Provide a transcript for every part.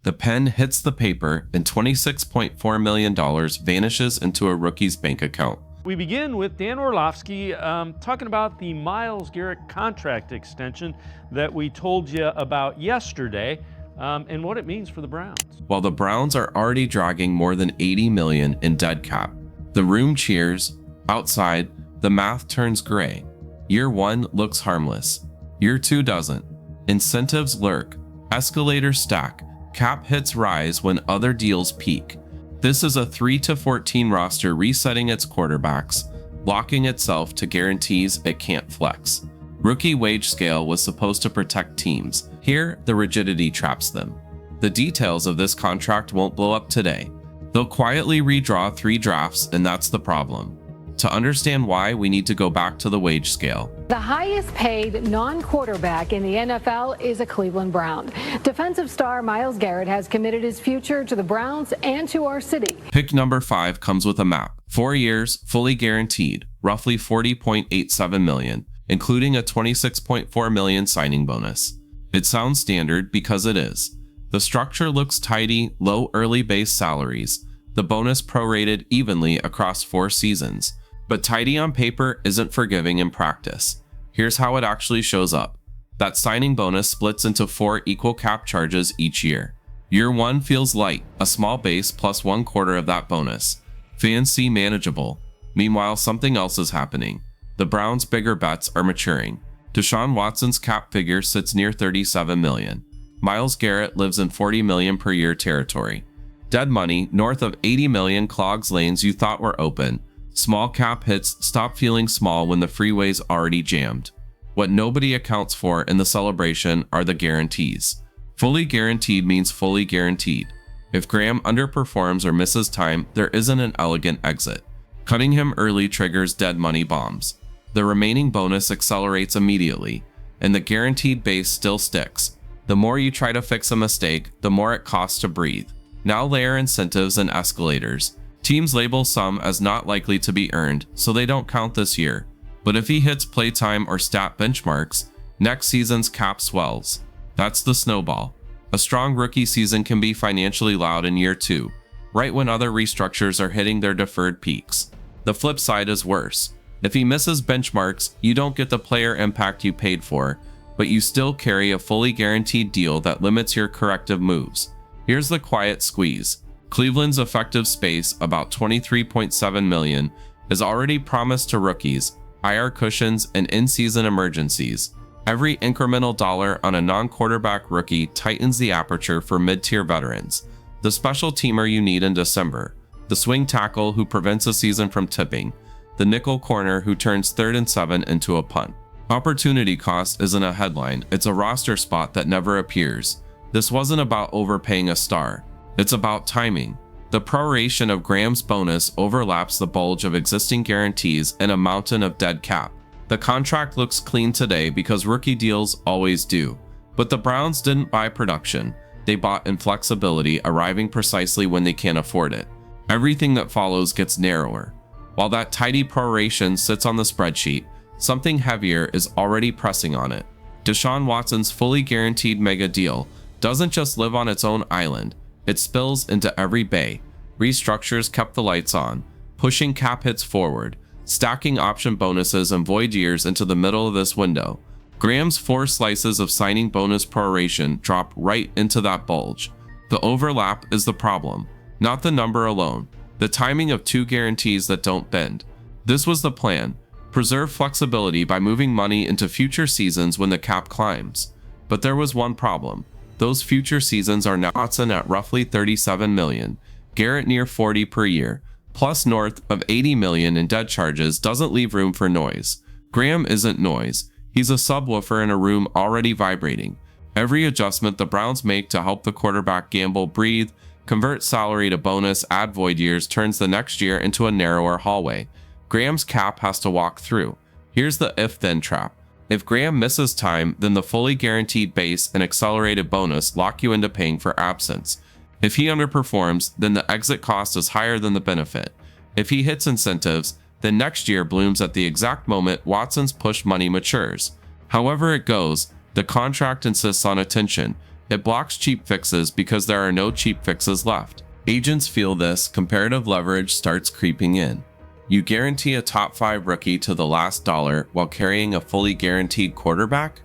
The pen hits the paper and $26.4 million vanishes into a rookie's bank account. We begin with Dan Orlovsky talking about the Myles Garrett contract extension that we told you about yesterday and what it means for the Browns. While the Browns are already dragging more than $80 million in dead cap, the room cheers. Outside, the math turns gray. Year 1 looks harmless. Year 2 doesn't. Incentives lurk. Escalators stack. Cap hits rise when other deals peak. This is a 3-14 roster resetting its quarterbacks, locking itself to guarantees it can't flex. Rookie wage scale was supposed to protect teams. Here, the rigidity traps them. The details of this contract won't blow up today. They'll quietly redraw 3 drafts, and that's the problem. To understand why, we need to go back to the wage scale. The highest paid non-quarterback in the NFL is a Cleveland Brown. Defensive star Myles Garrett has committed his future to the Browns and to our city. Pick number 5 comes with a map. 4 years, fully guaranteed, roughly $40.87 million, including a $26.4 million signing bonus. It sounds standard because it is. The structure looks tidy, low early base salaries, the bonus prorated evenly across 4 seasons. But tidy on paper isn't forgiving in practice. Here's how it actually shows up. That signing bonus splits into 4 equal cap charges each year. Year 1 feels light, a small base plus 1/4 of that bonus. Fans see manageable. Meanwhile, something else is happening. The Browns' bigger bets are maturing. Deshaun Watson's cap figure sits near $37 million. Myles Garrett lives in $40 million per year territory. Dead money north of $80 million clogs lanes you thought were open. Small cap hits stop feeling small when the freeway's already jammed. What nobody accounts for in the celebration are the guarantees. Fully guaranteed means fully guaranteed. If Graham underperforms or misses time, there isn't an elegant exit. Cutting him early triggers dead money bombs. The remaining bonus accelerates immediately, and the guaranteed base still sticks. The more you try to fix a mistake, the more it costs to breathe. Now layer incentives and escalators. Teams label some as not likely to be earned, so they don't count this year. But if he hits playtime or stat benchmarks, next season's cap swells. That's the snowball. A strong rookie season can be financially loud in year 2, right when other restructures are hitting their deferred peaks. The flip side is worse. If he misses benchmarks, you don't get the player impact you paid for, but you still carry a fully guaranteed deal that limits your corrective moves. Here's the quiet squeeze. Cleveland's effective space, about $23.7 million, is already promised to rookies, IR cushions, and in-season emergencies. Every incremental dollar on a non-quarterback rookie tightens the aperture for mid-tier veterans. The special teamer you need in December, the swing tackle who prevents a season from tipping, the nickel corner who turns 3rd and 7 into a punt. Opportunity cost isn't a headline, it's a roster spot that never appears. This wasn't about overpaying a star. It's about timing. The proration of Graham's bonus overlaps the bulge of existing guarantees in a mountain of dead cap. The contract looks clean today because rookie deals always do. But the Browns didn't buy production. They bought inflexibility, arriving precisely when they can't afford it. Everything that follows gets narrower. While that tidy proration sits on the spreadsheet, something heavier is already pressing on it. Deshaun Watson's fully guaranteed mega deal doesn't just live on its own island. It spills into every bay. Restructures kept the lights on, pushing cap hits forward, stacking option bonuses and void years into the middle of this window. Graham's 4 slices of signing bonus proration drop right into that bulge. The overlap is the problem, not the number alone. The timing of 2 guarantees that don't bend. This was the plan. Preserve flexibility by moving money into future seasons when the cap climbs. But there was one problem. Those future seasons are now Watson at roughly $37 million, Garrett near $40 per year, plus north of $80 million in dead charges doesn't leave room for noise. Graham isn't noise. He's a subwoofer in a room already vibrating. Every adjustment the Browns make to help the quarterback gamble, breathe, convert salary to bonus, add void years turns the next year into a narrower hallway. Graham's cap has to walk through. Here's the if-then trap. If Graham misses time, then the fully guaranteed base and accelerated bonus lock you into paying for absence. If he underperforms, then the exit cost is higher than the benefit. If he hits incentives, then next year blooms at the exact moment Watson's push money matures. However it goes, the contract insists on attention. It blocks cheap fixes because there are no cheap fixes left. Agents feel this, comparative leverage starts creeping in. You guarantee a top 5 rookie to the last dollar while carrying a fully guaranteed quarterback?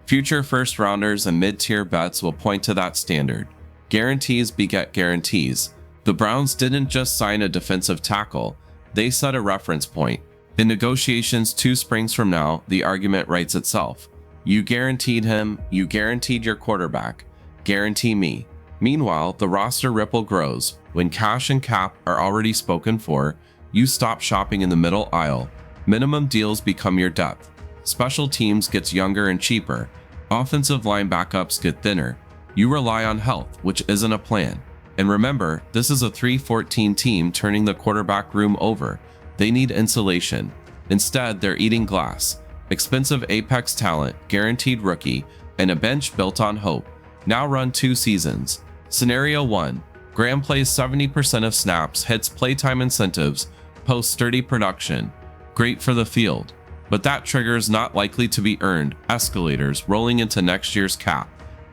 Future first rounders and mid-tier bets will point to that standard. Guarantees beget guarantees. The Browns didn't just sign a defensive tackle, they set a reference point. In negotiations 2 springs from now, the argument writes itself. You guaranteed him, you guaranteed your quarterback. Guarantee me. Meanwhile, the roster ripple grows. When cash and cap are already spoken for, you stop shopping in the middle aisle. Minimum deals become your depth. Special teams gets younger and cheaper. Offensive line backups get thinner. You rely on health, which isn't a plan. And remember, this is a 3-14 team turning the quarterback room over. They need insulation. Instead, they're eating glass. Expensive apex talent, guaranteed rookie, and a bench built on hope. Now run 2 seasons. Scenario 1. Graham plays 70% of snaps, hits playtime incentives, posts sturdy production. Great for the field. But that trigger is not likely to be earned, escalators rolling into next year's cap.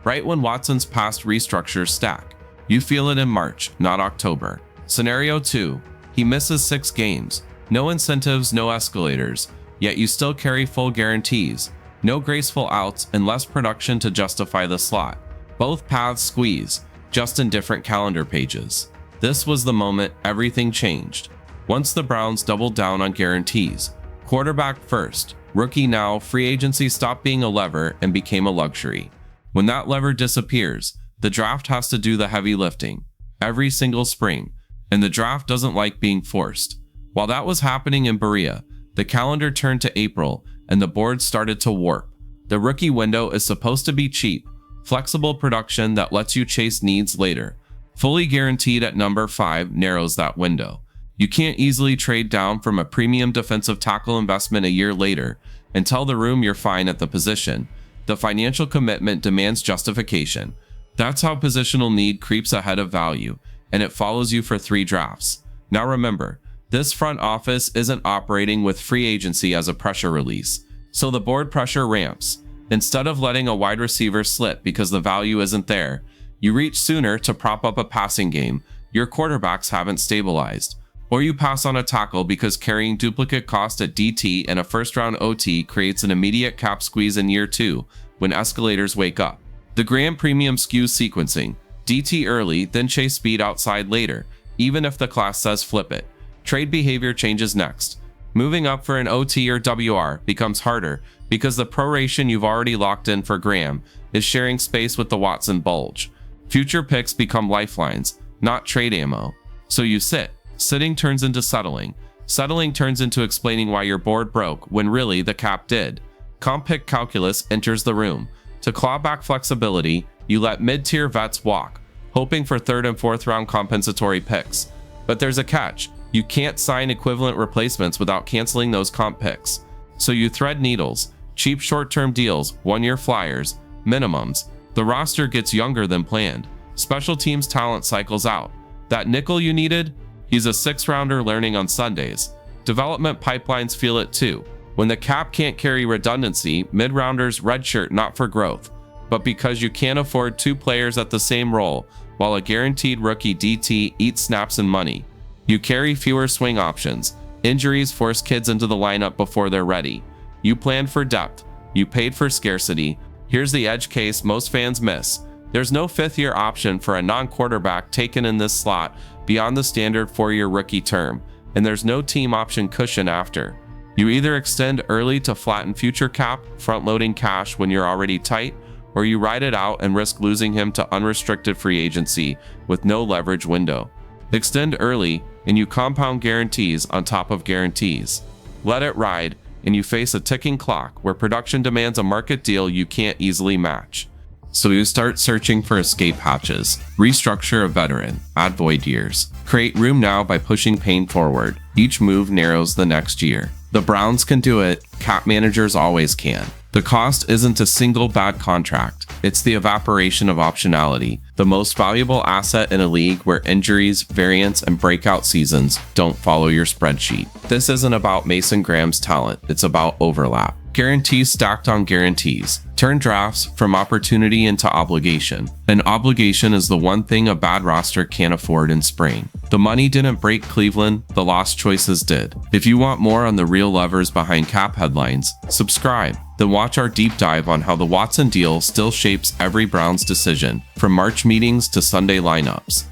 Right when Watson's past restructures stack. You feel it in March, not October. Scenario 2. He misses 6 games. No incentives, no escalators. Yet you still carry full guarantees. No graceful outs and less production to justify the slot. Both paths squeeze, just in different calendar pages. This was the moment everything changed. Once the Browns doubled down on guarantees. Quarterback first, rookie now, free agency stopped being a lever and became a luxury. When that lever disappears, the draft has to do the heavy lifting. Every single spring. And the draft doesn't like being forced. While that was happening in Berea, the calendar turned to April and the board started to warp. The rookie window is supposed to be cheap, flexible production that lets you chase needs later. Fully guaranteed at number 5 narrows that window. You can't easily trade down from a premium defensive tackle investment a year later and tell the room you're fine at the position. The financial commitment demands justification. That's how positional need creeps ahead of value, and it follows you for 3 drafts. Now remember, this front office isn't operating with free agency as a pressure release, so the board pressure ramps. Instead of letting a wide receiver slip because the value isn't there, you reach sooner to prop up a passing game your quarterbacks haven't stabilized. Or you pass on a tackle because carrying duplicate cost at DT and a first-round OT creates an immediate cap squeeze in year 2 when escalators wake up. The Graham premium skews sequencing. DT early, then chase speed outside later, even if the class says flip it. Trade behavior changes next. Moving up for an OT or WR becomes harder because the proration you've already locked in for Graham is sharing space with the Watson bulge. Future picks become lifelines, not trade ammo. So you sit. Sitting turns into settling. Settling turns into explaining why your board broke when really the cap did. Comp pick calculus enters the room. To claw back flexibility, you let mid-tier vets walk, hoping for 3rd and 4th round compensatory picks. But there's a catch. You can't sign equivalent replacements without canceling those comp picks. So you thread needles, cheap short-term deals, 1-year flyers, minimums. The roster gets younger than planned. Special teams talent cycles out. That nickel you needed? He's a 6th-rounder learning on Sundays. Development pipelines feel it too. When the cap can't carry redundancy, mid-rounders redshirt not for growth, but because you can't afford 2 players at the same role, while a guaranteed rookie DT eats snaps and money. You carry fewer swing options. Injuries force kids into the lineup before they're ready. You planned for depth. You paid for scarcity. Here's the edge case most fans miss. There's no 5th-year option for a non-quarterback taken in this slot beyond the standard 4-year rookie term, and there's no team option cushion after. You either extend early to flatten future cap, front-loading cash when you're already tight, or you ride it out and risk losing him to unrestricted free agency with no leverage window. Extend early, and you compound guarantees on top of guarantees. Let it ride, and you face a ticking clock where production demands a market deal you can't easily match. So you start searching for escape hatches, restructure a veteran, add void years, create room now by pushing pain forward. Each move narrows the next year. The Browns can do it, cap managers always can. The cost isn't a single bad contract, it's the evaporation of optionality, the most valuable asset in a league where injuries, variance, and breakout seasons don't follow your spreadsheet. This isn't about Mason Graham's talent, it's about overlap. Guarantees stacked on guarantees. Turn drafts from opportunity into obligation. An obligation is the one thing a bad roster can't afford in spring. The money didn't break Cleveland, the lost choices did. If you want more on the real levers behind cap headlines, subscribe. Then watch our deep dive on how the Watson deal still shapes every Browns decision, from March meetings to Sunday lineups.